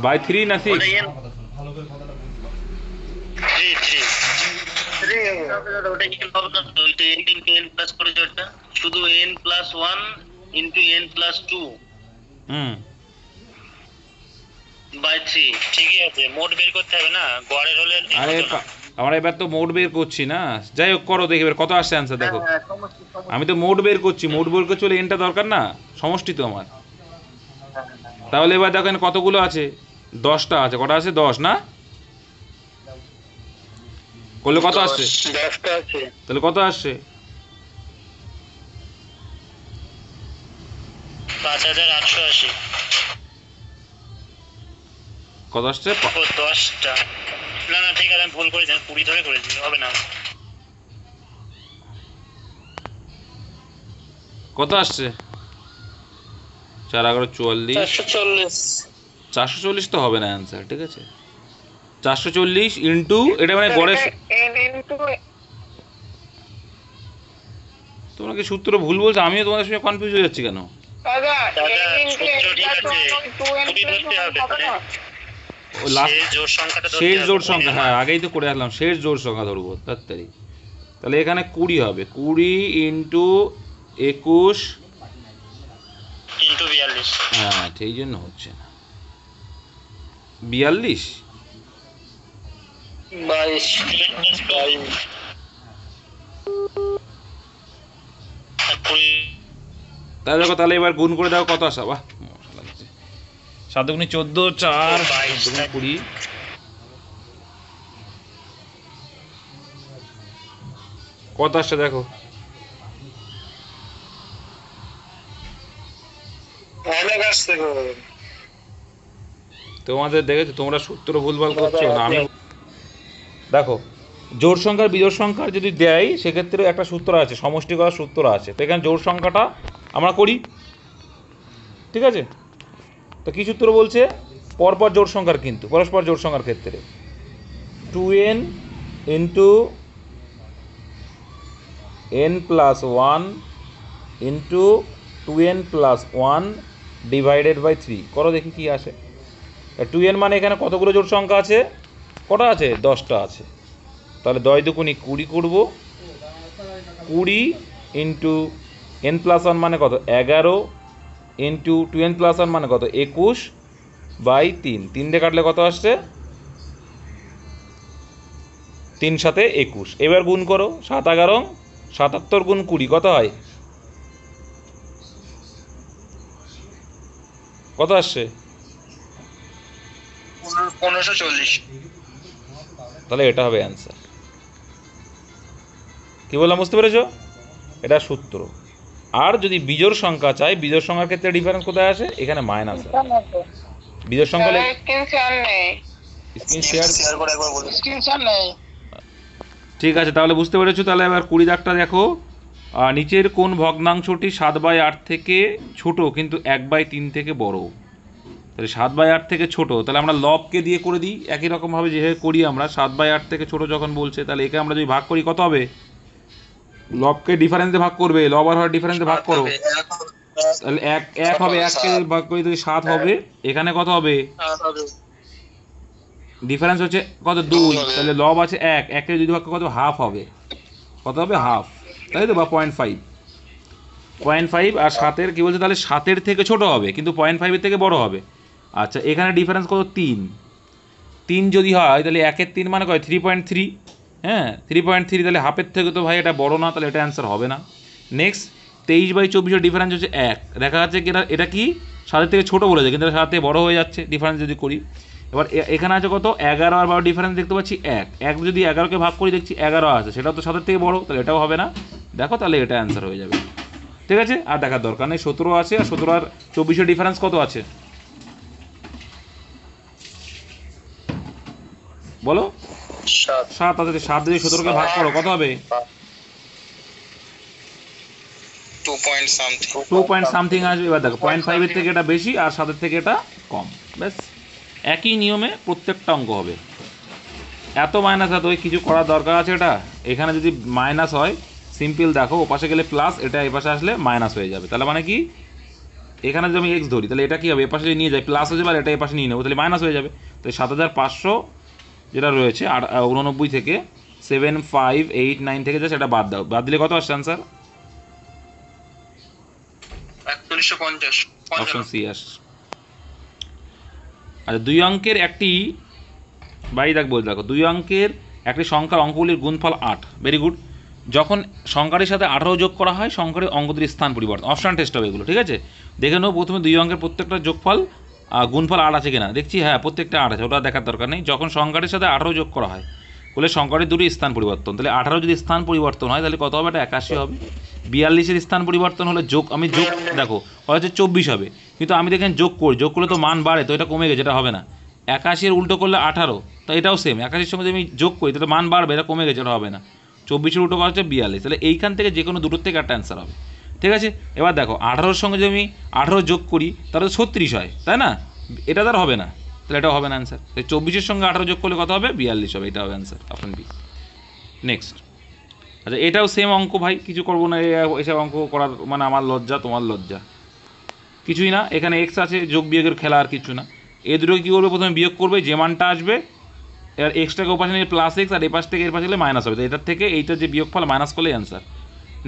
বাই 3 না 6? শুধু n plus 1 into n plus 2 by 3 ঠিকই আছে, মোট বের করতে হবে না, গড়ের হলে আরে আমরা এবার তো মোড বের করছি না, যাই হোক করো, দেখি এবার কত আসছে অ্যান্সার। দেখো আমি তো মোড বের করছি, মোড বের করছি বলে এনটা দরকার না, সমষ্টি তো আমার। তাহলে এবার দেখেন কতগুলো আছে? 10টা আছে। কটা আছে? 10 না? করলে কত আসছে? 10টা আছে, তাহলে কত আসছে? 5880। কত আসছে? 10টা না না ঠিক আছে, আমি ভুল করেছি, 20 ধরে করেছি, হবে না। কত আসছে? 4 11 44 440 তো হবে না অ্যান্সার, ঠিক আছে? 440 ইন্টু এটা মানে গড়ে, তোমরা কি সূত্র ভুল বলছো? আমিও তোমাদের সঙ্গে কনফিউজ হয়ে যাচ্ছি কেন? শেষ জোড় সংখ্যা, হ্যাঁ আগেই তো করে আসলাম, শেষ জোড় সংখ্যা ধরবো তাড়াতাড়ি। তাহলে এখানে 20 হবে, 20 ইন্টু 21 ইন্টু 42, হ্যাঁ সেই জন্য হচ্ছে না। 42 22 তাহলে দেখো, তাহলে এবার গুণ করে দাও, কত আসা? বাহ, 7 দুগুণে 14, 4 দুগুণে 20, কত আসছে দেখো? তোমাদের দেখেছো, তোমরা সূত্র ভুলভাল করছো না আমি। দেখো, জোড় সংখ্যার বিজোড় সংখ্যার যদি দেয় সেক্ষেত্রে একটা সূত্র আছে, সমষ্টি করার সূত্র আছে। তো এখানে জোড় সংখ্যাটা আমরা করি, ঠিক আছে? তো কী সূত্র বলছে? পরপর জোড় সংখ্যার, কিন্তু পরস্পর জোড় সংখ্যার ক্ষেত্রে 2n into n+1 into 2n+1 divided by 3 করো, দেখি কি আসে। 2n মানে এখানে কতগুলো জোড় সংখ্যা আছে? কটা আছে? 10টা আছে। তাহলে 10 দুগুণে 20 করব, 20 ইন্টু n+1 মানে কত? 11 ইন্টু 2n+1 মানে কত? 21 বাই 3, 3 দিয়ে কাটলে কত আসছে? 3 সাথে 21। এবার গুণ করো, 7 11 77 গুণ 20 কত হয়? কত আসছে? 1540। তাহলে এটা হবে অ্যান্সার। কি বললাম, বুঝতে পেরেছো? এটা সূত্র। আর যদি বিজোড় সংখ্যা চাই, বিজোড় সংখ্যার ক্ষেত্রে ডিফারেন্স কোথায় আসে? এখানে মাইনাস হয়। বিজোড় সংখ্যা স্ক্রিন শেয়ার করে একবার বলুন। স্ক্রিনশট নেই। ঠিক আছে, তাহলে বুঝতে পেরেছো। তাহলে এবার 20 দাগটা দেখো, নিচের কোন ভগ্নাংশটি 7/8 থেকে ছোট কিন্তু 1/3 থেকে বড়? তাহলে 7/8 থেকে ছোট, তাহলে আমরা লবকে দিয়ে করে দিই একই রকমভাবে যেভাবে করি আমরা। 7/8 থেকে ছোট যখন বলছে, তাহলে একে আমরা যদি ভাগ করি কত হবে? লবকে ডিফারেন্সে ভাগ করবে, লব আর হর ডিফারেন্সে ভাগ করো, তাহলে 1 হবে, 1কে ভাগ করি যদি 7 হবে। এখানে কত হবে? ডিফারেন্স হচ্ছে কত? 2। তাহলে লব আছে 1, 1কে যদি ভাগ কত? হাফ হবে। কত হবে? হাফ, তাই তো? বা 0.5 আর 7-এর কী বলছে? তাহলে 7-এর থেকে ছোট হবে কিন্তু 0.5-এর থেকে বড় হবে। আচ্ছা, এখানে ডিফারেন্স কত? 3 যদি হয় তাহলে 1-এর 3 মানে কয়? 3.3। হ্যাঁ, 3.3, তাহলে হাফের থেকে তো ভাই এটা বড় না, তাহলে এটা অ্যান্সার হবে না। নেক্সট, 23/24-এর ডিফারেন্স হচ্ছে 1। দেখা যাচ্ছে কি এটা কি 7-এর থেকে ছোটো বলেছে, কিন্তু 7 থেকে বড় হয়ে যাচ্ছে ডিফারেন্স যদি করি। এবার এখানে আছে কত? 11 আর 12 ডিফারেন্স দেখতে পাচ্ছি 1 যদি 11কে ভাগ করি দেখছি 11 আছে, সেটাও তো 7-এর থেকে বড়, তাহলে এটাও হবে না। দেখো, তাহলে এটা অ্যান্সার হয়ে যাবে। ঠিক আছে, আর দেখার দরকার নেই। 17 আছে, আর 17 আর 24-এর ডিফারেন্স কত আছে বলো? 7 আছে। 7 যদি 17কে ভাগ করো কত হবে? 2 পয়েন্ট সামথিং আসবে। এবার দেখো, 0.5-এর থেকে এটা বেশি আর 7-এর থেকে এটা কম, ব্যাস একই নিয়মে প্রত্যেকটা অঙ্ক হবে। এত মাইনাস এত কিছু করার দরকার আছে? এটা এখানে যদি মাইনাস হয়, সিম্পল দেখো, ওপাশে গেলে প্লাস, এটা এপাশে আসলে মাইনাস হয়ে যাবে। তাহলে মানে কি, এখানে যদি আমি এক্স ধরি তাহলে এটা কি হবে? এপাশে যদি নিয়ে যাই প্লাস হয়ে যাবে, আর এটা এপাশে নিয়ে নেবো, তাহলে মাইনাস হয়ে যাবে। তাহলে 7500 যেটা রয়েছে 89 থেকে 7, 5, 8, 9 থেকে যা সেটা বাদ দাও, বাদ দিলে কত আসছে অ্যান্সার? 4150। অপশন সি আসছে। আচ্ছা, 2 অঙ্কের একটি বলতে দেখো, 2 অঙ্কের একটি সংখ্যার অঙ্কগুলির গুণফল 8। Very good. যখন সংখ্যাটির সাথে 18 যোগ করা হয়, সংখ্যাটির অঙ্কটির স্থান পরিবর্তন। অপশন টেস্ট হবে এগুলো, ঠিক আছে? দেখে নেবো প্রথমে 2 অঙ্কের প্রত্যেকটা যোগফল গুণফল 8 আছে কিনা। দেখছি হ্যাঁ, প্রত্যেকটা 8 আছে, ওটা দেখার দরকার নেই। যখন সংখ্যাটির সাথে 18 যোগ করা হয়, বলে সংখ্যাটির দুটি স্থান পরিবর্তন, তাহলে 18 যদি স্থান পরিবর্তন হয় তাহলে কত হবে? এটা 81 হবে। 42-এর স্থান পরিবর্তন হলে আমি যোগ দেখো হচ্ছে 24 হবে, কিন্তু আমি দেখেন যোগ করলে তো মান বাড়ে, তো এটা কমে গেছে, এটা হবে না। 81-এর উল্টো করলে 18, তো এটাও সেম। 81-এর সঙ্গে যদি আমি যোগ করি তাহলে মান বাড়বে, এটা কমে গেছে, এটা হবে না। 24-এর উল্টো করা হচ্ছে 42, তাহলে এইখান থেকে যে কোনো দুটোর থেকে একটা অ্যান্সার হবে। ঠিক আছে, এবার দেখো 18-এর সঙ্গে যদি আমি 18 যোগ করি তাহলে 36 হয়, তাই না? এটা তার হবে না, তাহলে এটাও হবে না অ্যান্সার। তাই 24-এর সঙ্গে 18 যোগ করলে কত হবে? 42 হবে, এটা হবে অ্যান্সার, অপশন বি। নেক্সট, আচ্ছা এটাও সেম অঙ্ক ভাই, কিছু করবো না। এসব অঙ্ক করার মানে আমার লজ্জা, তোমার লজ্জা, কিছুই না। এখানে এক্স আছে, যোগ বিয়োগের খেলা, আর কিছু না। এ দুটোকে কী করবে? প্রথমে বিয়োগ করবে, যে মানটা আসবে, এর এক্সটাকে ওপাশে নিয়ে প্লাস এক্স, আর এপাশ থেকে এর পাশে গেলে মাইনাস হবে, তো এটার থেকে এইটার যে বিয়োগফল মাইনাস করলে অ্যান্সার।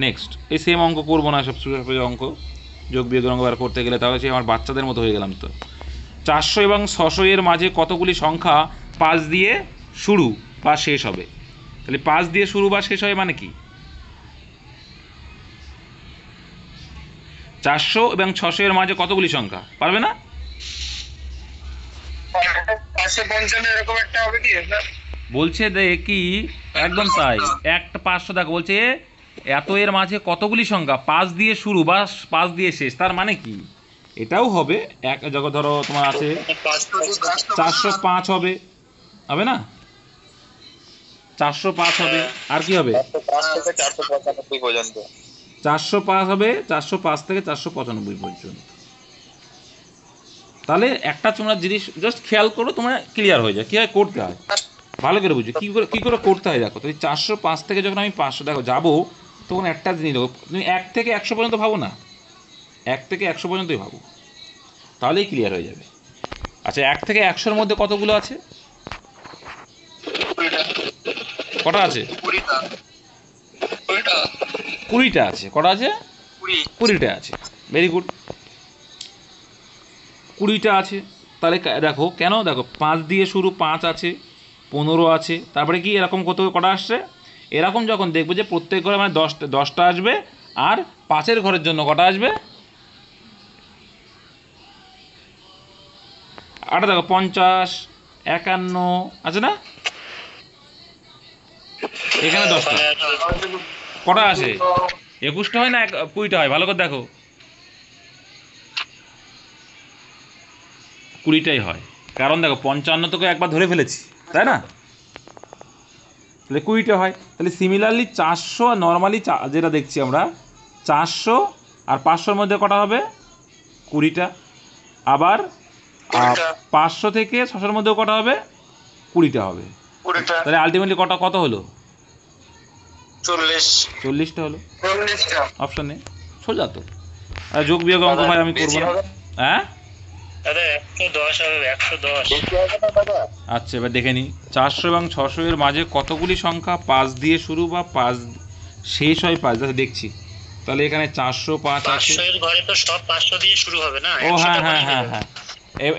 নেক্সট, এই সেম অঙ্ক করবো না, সব অঙ্ক যোগ বিয়োগের অঙ্ক বার করতে গেলে, তাহলে সে আমার বাচ্চাদের মতো হয়ে গেলাম। তো 400 এবং 600 এর মাঝে কতগুলি সংখ্যা 5 দিয়ে শুরু বা শেষ হবে? তাহলে 5 দিয়ে শুরু বা শেষ হয় মানে কি? 400 এবং 600 এর মাঝে কতগুলি সংখ্যা? পারবে না? 555 এরকম একটা হবে কি? বলছে কি একদম তাই, একটা 500 দেখো বলছে এত এর মাঝে কতগুলি সংখ্যা 5 দিয়ে শুরু বা 5 দিয়ে শেষ, তার মানে কি এটাও হবে এক যখন ধরো তোমার আছে 405 হবে, হবে না? 405 হবে, আর কি হবে? 5 থেকে 495 পর্যন্ত। 405 হবে, 405 থেকে 495 পর্যন্ত। তাহলে একটা তোমরা জিনিস জাস্ট খেয়াল করো, তোমার ক্লিয়ার হয়ে যায় কীভাবে করতে হয়, ভালো করে বুঝো কী করে করতে হয়। দেখো তুমি 405 থেকে যখন আমি 500 দেখো যাবো, তখন একটা জিনিস দেখো, তুমি 1 থেকে 100 পর্যন্ত ভাবো না, 1 থেকে 100 পর্যন্তই ভাবো, তাহলেই ক্লিয়ার হয়ে যাবে। আচ্ছা 1 থেকে 100-র মধ্যে কতগুলো আছে? কটা আছে? 20টা আছে। কটা আছে? 20টা আছে। ভেরি গুড, 20টা আছে। তাহলে দেখো কেন, দেখো 5 দিয়ে শুরু, 5 আছে, 15 আছে, তারপরে কি এরকম কটা আসছে? এরকম যখন দেখবো যে প্রত্যেক ঘরে মানে 10টা আসবে, আর 5-এর ঘরের জন্য কটা আসবে? আটা দেখো 50, 51 আছে না? এখানে 10টা, কটা আসে? 21টা হয় না 20টা হয়? ভালো করে দেখো, 20টাই হয়, কারণ দেখো 55 তোকে একবার ধরে ফেলেছি, তাই না? তাহলে 20টা হয়। তাহলে সিমিলারলি 400 আর নর্মালি যেটা দেখছি আমরা 400 আর 500-র মধ্যে কটা হবে? 20টা। আবার 500 থেকে 600-র মধ্যেও কটা হবে? 20টা হবে। তাহলে আলটিমেটলি কত হলো? 40টা হলো। অপশন নেই, সোজা তো। আর যোগ বিয়োগ অঙ্ক ভাই আমি করবো না। হ্যাঁ আচ্ছা এবার দেখে নিই, 400 এবং 600 এর মাঝে কতগুলি সংখ্যা 5 দিয়ে শুরু বা 5 শেষ হয় 5? দেখছি, তাহলে এখানে 405 আছে। ও হ্যাঁ হ্যাঁ হ্যাঁ হ্যাঁ,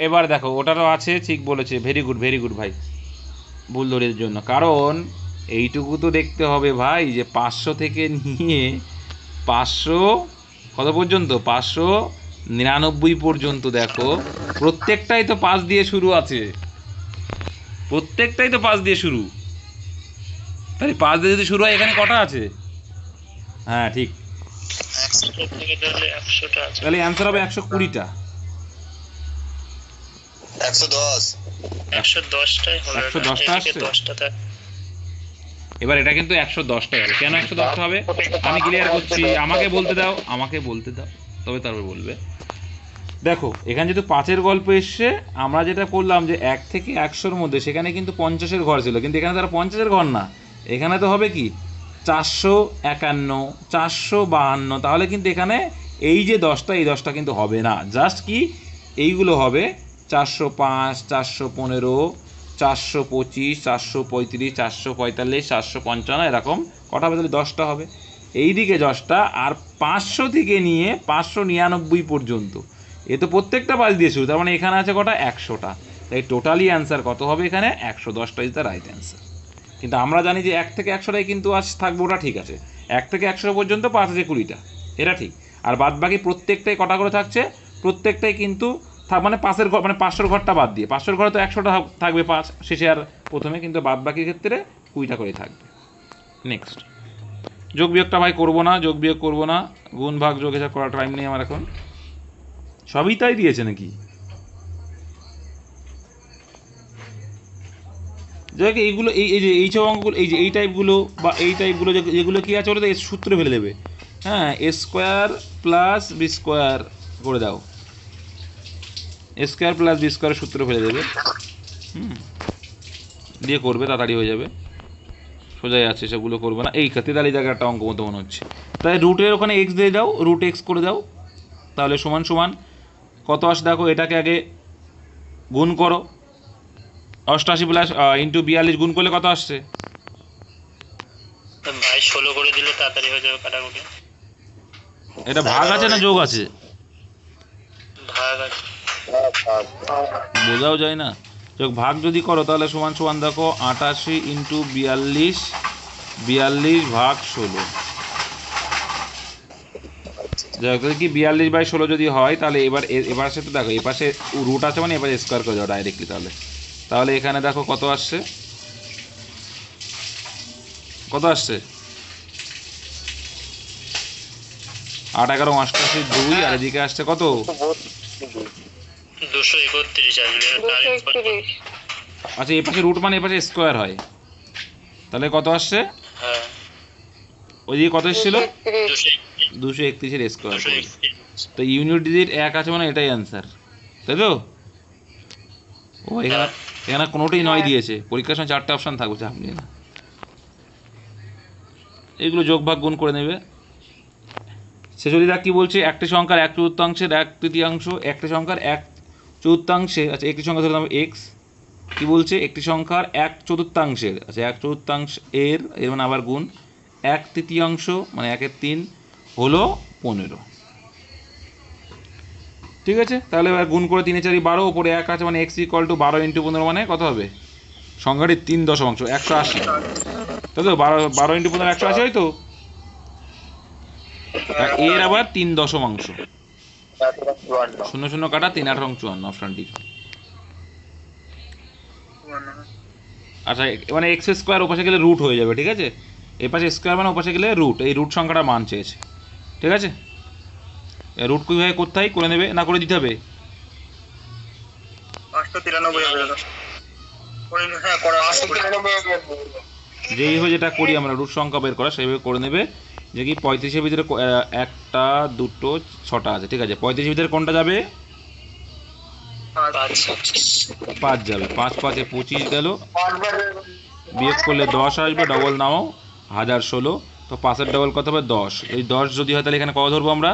এবার দেখো ওটারও আছে, ঠিক বলেছে, ভেরি গুড ভাই, ভুল ধরের জন্য। কারণ এইটুকু তো দেখতে হবে ভাই যে 500 থেকে নিয়ে 500 কত পর্যন্ত? 599 পর্যন্ত। দেখো প্রত্যেকটাই তো 5 দিয়ে শুরু আছে, প্রত্যেকটাই তো 5 দিয়ে শুরু। তাহলে 5 দিয়ে যদি শুরু হয়, এখানে কটা আছে? হ্যাঁ ঠিক, তাহলে অ্যান্সার হবে 120টা। 110টা আসছে। এবার এটা কিন্তু 110টা হবে। কেন 110টা হবে আমি ক্লিয়ার করছি, আমাকে বলতে দাও, তবে তারপর বলবে। দেখো এখানে যেহেতু 5-এর গল্প এসছে, আমরা যেটা করলাম যে 1 থেকে 100-র মধ্যে সেখানে কিন্তু 50-এর ঘর ছিল, কিন্তু এখানে তারা 50-এর ঘর না, এখানে তো হবে কি 451, 452। তাহলে কিন্তু এখানে এই যে 10টা, এই 10টা কিন্তু হবে না, জাস্ট কি এইগুলো হবে 405, 415, 425, 435, 445, 455, এরকম কটা হবে? তাহলে 10টা হবে। এই দিকে 10টা, আর 500 থেকে নিয়ে 599 পর্যন্ত, এ তো প্রত্যেকটা 5 দিয়ে শুরু, তার মানে এখানে আছে কটা? 100টা। তাই টোটালি অ্যান্সার কত হবে এখানে? 110টা ইজ দ্য রাইট অ্যান্সার। কিন্তু আমরা জানি যে 1 থেকে 100টাই কিন্তু আজ থাকবে, ওটা ঠিক আছে। 1 থেকে 100 পর্যন্ত 5 আছে 20টা, এটা ঠিক। আর বাদ বাকি প্রত্যেকটাই কটা করে থাকছে? প্রত্যেকটাই কিন্তু মানে 5-এর ঘর, মানে 500-র ঘরটা বাদ দিয়ে, 500-র ঘরে তো 100টা থাকবে 5 শেষে আর প্রথমে, কিন্তু বাদ বাকির ক্ষেত্রে 20টা করে থাকবে। নেক্সট, যোগ বিয়োগটা ভাই করবো না, যোগ বিয়োগ করবো না, গুণ ভাগ যোগ এসব করার টাইম নেই আমার এখন, সবই তাই দিয়েছে নাকি? যাকে এইগুলো এই যে এই সব অঙ্কগুলো, এই যে এই টাইপগুলো বা এই টাইপগুলো যেগুলো কী আছে ওটা সূত্রে ফেলে দেবে। হ্যাঁ, এ স্কোয়ার প্লাস বি স্কোয়ার করে দাও, এ স্কোয়ার প্লাস বি স্কোয়ারের সূত্র ফেলে দেবে, দিয়ে করবে, তাড়াতাড়ি হয়ে যাবে, সোজাই আছে, সেগুলো করবে না। এই তেতালি জায়গায় একটা অঙ্ক মতো মনে হচ্ছে, তাই রুটের ওখানে এক্স দিয়ে দাও, রুট এক্স করে দাও, তাহলে সমান সমান কত আসে দেখো, এটাকে আগে গুণ করো, 88 প্লাস ইন্টু 42 গুণ করলে কত আসছে? ভাই 16 করে দিলে তাড়াতাড়ি হয়ে যাবে কাটাকুটি। এটা ভাগ আছে না যোগ আছে? ভাগ আছে। বোঝাও যায় না, যোগ ভাগ যদি করো তাহলে সমান সমান দেখো 88 ইন্টু 42 ভাগ 16, যাই হোক, কি 42/16 যদি হয় তাহলে এবার সে তো দেখো এ পাশে রুট আছে মানে এবার স্কোয়ার করে যাও ডাইরেক্টলি। তাহলে এখানে দেখো কত আসছে, কত আসছে 8 11 88 2, আর এদিকে আসছে কত 231 আসবে। আচ্ছা এ পাশে রুট মানে এ পাশে স্কোয়ার হয়, তাহলে কত আসছে হ্যাঁ ওইদিকে কত এসেছিল 231 231 স্কোয়ার। তো ইউনিট ডিজিট 1 আছে মানে এটাই অ্যান্সার, তাই তো? ও এখানে এখানে কোনোটাই 9 দিয়েছে, পরীক্ষার সময় 4টে অপশান থাকবে, চাপ নিয়ে না। এগুলো যোগ ভাগ গুণ করে নেবে। ছেচল্লিশ দাগ কি বলছে, একটি সংখ্যার 1/4 1/3, একটি সংখ্যার 1/4, আচ্ছা একটি সংখ্যা ধরে নাও এক্স, কি বলছে একটি সংখ্যার 1/4, আচ্ছা 1/4 এর মানে আবার গুণ 1/3 মানে 1/3 হলো 15। ঠিক আছে, তাহলে এবার গুণ করে 3 4 12, ওপরে 1 আছে মানে x = 12 × 15 মানে কত হবে সংখ্যাটির 3 দশমাংশ 180, তাই তো? 12 × 15 180 হয় তো। এর আবার 3 দশমাংশ, 0 0 কাটা 3 8 54 অপশানটি। আচ্ছা মানে এক্স স্কোয়ার ওপাশে গেলে রুট হয়ে যাবে, ঠিক আছে? এ পাশে স্কোয়ার মানে ওপাশে গেলে রুট, এই রুট সংখ্যাটা মান চেয়েছে, ঠিক আছে? রুট কীভাবে করতে হয় করে নেবে, না করে দিতে হবে? 593 যেইভাবে যেটা করি আমরা রুট সংখ্যা বের করা সেইভাবে করে নেবে। যে কি 35-এর ভিতরে 1টা 2টো 6টা আছে, ঠিক আছে? 35-এর ভিতরে কোনটা যাবে? 5 যাবে। 5 5 এ 25 গেল, বিয়োগ করলে 10 আসবে, ডবল নাও 1016, তো 5-এর ডবল কত হবে 10। এই 10 যদি হয় তাহলে এখানে কত ধরবো আমরা?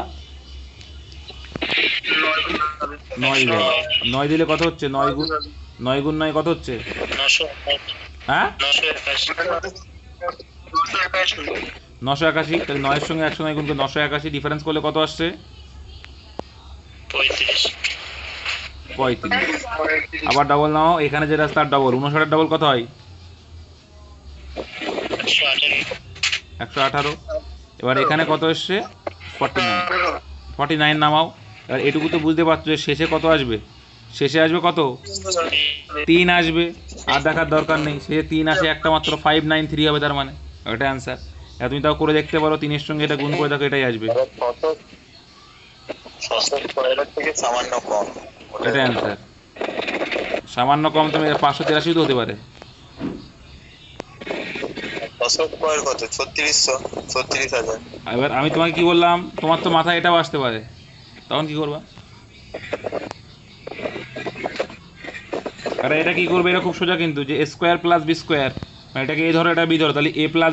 9 ধরবো। 9 দিলে কত হচ্ছে? 9 গুণ 9 কত হচ্ছে? 981 হ্যাঁ 981 981। তাহলে 9-এর সঙ্গে 109 গুণ করে 981 ডিফারেন্স করলে কত আসছে? 35। আবার ডবল নাও, এখানে যেটা তার ডবল 59-এর ডবল কত হয়? 118। এবার এখানে কত এসছে? 49 নামাও। এবার এটুকু তো বুঝতে পারছো যে শেষে কত আসবে? শেষে আসবে কত? 3 আসবে, আর দেখার দরকার নেই। শেষে 3 আসে একটা মাত্র, 593 হবে তার মানে, ওটা অ্যান্সার। তুমি তাও করে দেখতে পারো, 3-এর সঙ্গে এটা গুণ করে দেখো, এটাই আসবে, এটা অ্যান্সার। সামান্য কম তুমি 583 তো হতে পারে। এবার আমি তোমাকে কি বললাম, তোমার তো মাথায় এটাও আসতে পারে, তখন কি করবা? আরে এটা কি করবে, এটা খুব সোজা কিন্তু, যে স্কোয়ার প্লাস বি স্কোয়ার, মানে এটাকে এ ধরো এটা বি ধরো, তাহলে a + b × a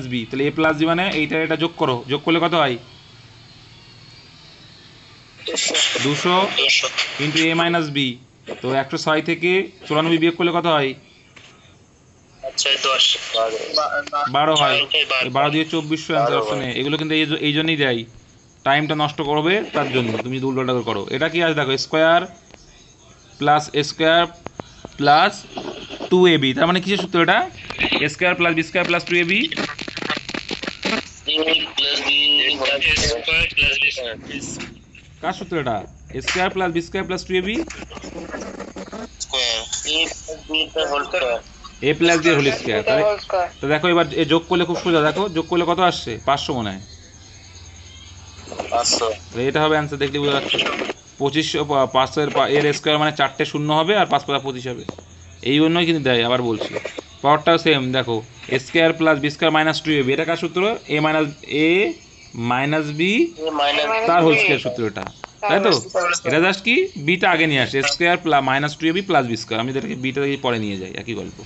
- b, তাহলে a + b মানে এইটা এটা যোগ করো, যোগ করলে কত হয়? 200 × a - b, তো 106 থেকে 94 বিয়োগ করলে কত হয়? 12 হয়। 12 দিয়ে 2400 অ্যান্সার অপশনে। এগুলো কিন্তু এই জন্যই দেয়, টাইমটা নষ্ট করবে তার জন্য, তুমি যদি উল্টোটা করো। এটা কি আছে দেখো, square plus square plus 2ab, তার মানে কিসের সূত্র এটা? Square plus B square plus 2ab, কার সূত্র এটা? Square plus B square plus 2ab, a plus b whole square. তো দেখো এবার যোগ করলে খুব সোজা, দেখো যোগ করলে কত আসছে? 500 মনে হয়, এটা হবে অ্যান্সার। দেখলে বোঝা যাচ্ছে 2500, 500 এর স্কোয়ার মানে 4টে শূন্য হবে, আর 5 × 25 হবে। এই জন্যই কিন্তু দেয়, আবার বলছি পাওয়ারটাও সেম। দেখো square plus B square minus 2ab, এটা কার সূত্র? a - b তার হোল স্কোয়ার সূত্র এটা, তাই তো? এটা জাস্ট কি বিটা আগে নিয়ে আসে, square minus 2ab plus B square, আমি এটাকে বিটা পরে নিয়ে যাই, একই গল্প।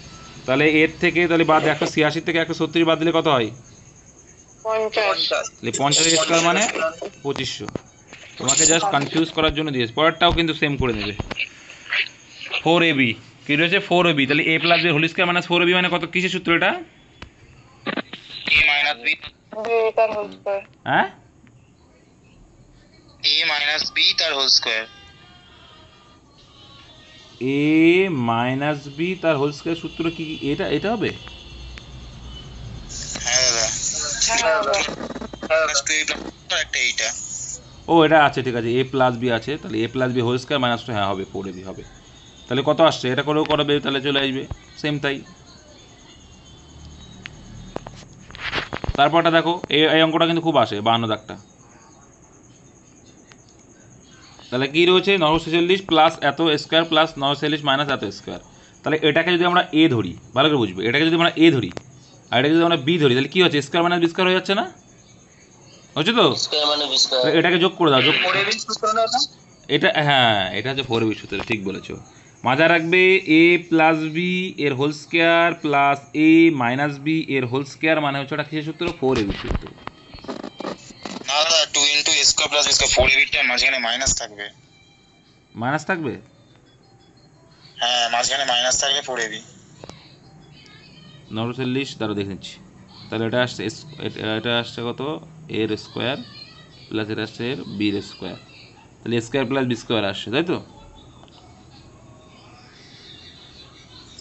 তাহলে এর থেকে তাহলে বাদ 186 থেকে 170 বাদ দিলে কত হয়? 50 স্কোয়ার মানে 2500। তোমাকে জাস্ট কনফিউজ করার জন্য দিয়েছে। পরেরটাও কিন্তু সেম করে নেবে। 4ab কি রয়েছে? 4ab, তাহলে a + b whole square minus 4ab মানে কত? কিসের সূত্র এটা? হ্যাঁ a - b তার হোল স্কয়ার। a - b তার হোল স্কয়ার সূত্র কি এটা হবে? হ্যাঁ দাদা, +2a একটা এইটা ও এটা আছে, ঠিক আছে, এ প্লাস বি আছে, তাহলে A plus B whole square minus two, হ্যাঁ হবে, 4ab হবে। তাহলে কত আসছে, এটা করেও করাবে, তাহলে চলে আসবে সেম তাই। তারপরটা দেখো, এই অঙ্কটা কিন্তু খুব আসে, 52 দাগটা। তাহলে কী রয়েছে, 946 প্লাস এত স্কোয়ার প্লাস 946 মাইনাস এত স্কোয়ার। তাহলে এটাকে যদি আমরা এ ধরি, ভালো করে বুঝবে, এটাকে যদি আমরা এ ধরি আর এটাকে যদি আমরা বি ধরি, তাহলে কী হচ্ছে, স্কোয়ার মাইনাস বি স্কোয়ার হয়ে যাচ্ছে না, হচ্ছে তো? স্কয়ার মানে বি স্কয়ার। তাহলে এটাকে যোগ করে দাও, যোগ। 4ab সূত্র না এটা? এটা হ্যাঁ, এটা হচ্ছে 4ab সূত্র, ঠিক বলেছো। মাথায় রাখবে এ প্লাস বি এর whole square plus A minus B এর হোল স্কোয়ার মানে হচ্ছে ওটা কিসের সূত্র, 4ab সূত্র। না দাদা, 2 into A square plus B square, 4ab টা মাঝখানে মাইনাস থাকবে। মাইনাস থাকবে, হ্যাঁ, মাঝখানে মাইনাস থাকলে 4ab। 940 দ্বারা দেখে নিচ্ছি। তাহলে এটা আসছে এটা আসছে কত, এর স্কোয়ার প্লাস এটা আসছে এর বির স্কোয়ার, তাহলে স্কোয়ার প্লাস বি স্কোয়ার আসছে, তাই তো?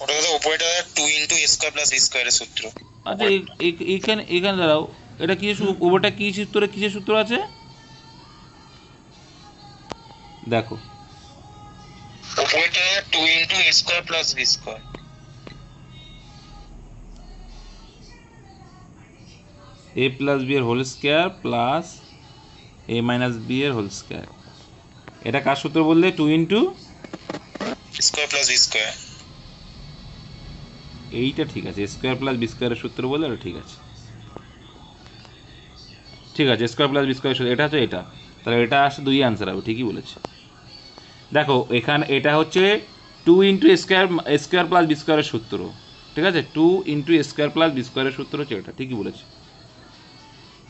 ওটা দাদা উপরেটা 2 into A square plus B স্কোয়ারের সূত্র। আচ্ছা এইখানে এখানে দাঁড়াও, এটা কি ওটা কি সূত্রে, কিসের সূত্র আছে দেখো, উপরেটা 2 into A square plus B square. A plus B এর whole square plus A minus B এর হোল স্কোয়ার, এটা কার সূত্র বললে, 2 into square plus B square. এইটা ঠিক আছে, স্কোয়ার প্লাস বি স্কোয়ারের সূত্র বলে, এটা ঠিক আছে, ঠিক আছে, স্কোয়ার প্লাস বি স্কোয়ারের সূত্র এটা হচ্ছে এটা, তাহলে এটা আসছে 2 আনসার হবে, ঠিকই বলেছে। দেখো এখানে এটা হচ্ছে 2 ইন্টু স্কোয়ার প্লাস বি স্কোয়ারের সূত্র, ঠিক আছে, 2 ইন্টু স্কোয়ার প্লাস বি স্কোয়ারের সূত্র হচ্ছে এটা, ঠিকই বলেছে।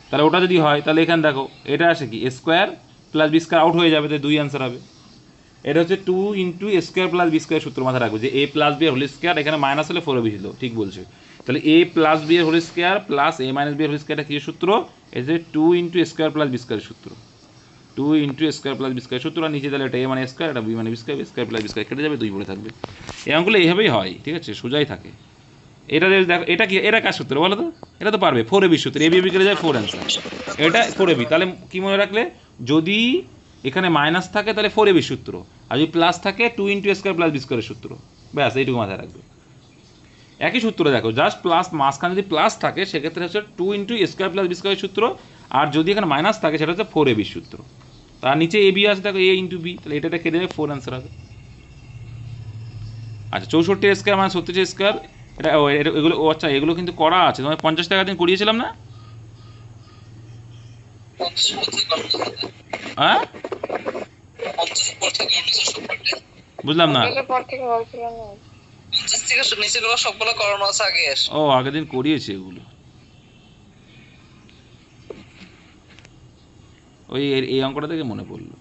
তাহলে ওটা যদি হয় তাহলে এখানে দেখো এটা আসে কি, square plus B square out হয়ে যাবে, তাই 2 আনসার হবে। এটা হচ্ছে 2 into square plus B square সূত্র, মাথায় রাখবে যে এ প্লাস বি এর হোল স্কোয়ার, এখানে মাইনাস হলে 4ab ছিল, ঠিক বলছে। তাহলে এ প্লাস বি এর whole square plus A minus B এর হোল স্কোয়ারটা কী সূত্র, এই যে 2 ইন্টু স্কোয়ার প্লাস বি স্কোয়ারের সূত্র, 2 into square plus B square সূত্র, আর নিচে তাহলে এটা এ মানে স্কোয়ার, এটা বি মানে B square, square plus B square কেটে যাবে, 2 পড়ে থাকবে। এই অঙ্কগুলো এইভাবেই হয়, ঠিক আছে, সোজাই থাকে। এটা দেখো, এটা কি, এটা কার সূত্র বলো তো, এটা তো পারবে, 4ab সূত্র, এ বি কেটে যায় 4 অ্যান্সার, এটা 4ab। তাহলে কি মনে রাখলে, যদি এখানে মাইনাস থাকে তাহলে 4ab সূত্র, আর যদি প্লাস থাকে 2 ইন্টু স্কোয়ার প্লাস বি স্কোয়ারের সূত্র, ব্যাস এইটুকু মাথায় রাখবে। একই সূত্র দেখো, জাস্ট প্লাস, মাঝখানে যদি প্লাস থাকে সেক্ষেত্রে হচ্ছে 2 ইন্টু স্কোয়ার প্লাস বি স্কোয়ারের সূত্র, আর যদি এখানে মাইনাস থাকে সেটা হচ্ছে 4ab সূত্র। তার নিচে এ বি আছে দেখো, এ ইন্টু বি, তাহলে এটা কেটে যাবে, 4 অ্যান্সার হবে। আচ্ছা 64 স্কোয়ার মানে 36 স্কোয়ার, এটা এগুলো, ও আচ্ছা এগুলো কিন্তু করা আছে, তোমায় 50 টাকা দিন করিয়েছিলাম না, হ্যাঁ বুঝলাম না, ও আগের দিন করিয়েছি এগুলো, ওই এই অঙ্কটা থেকে মনে পড়লো।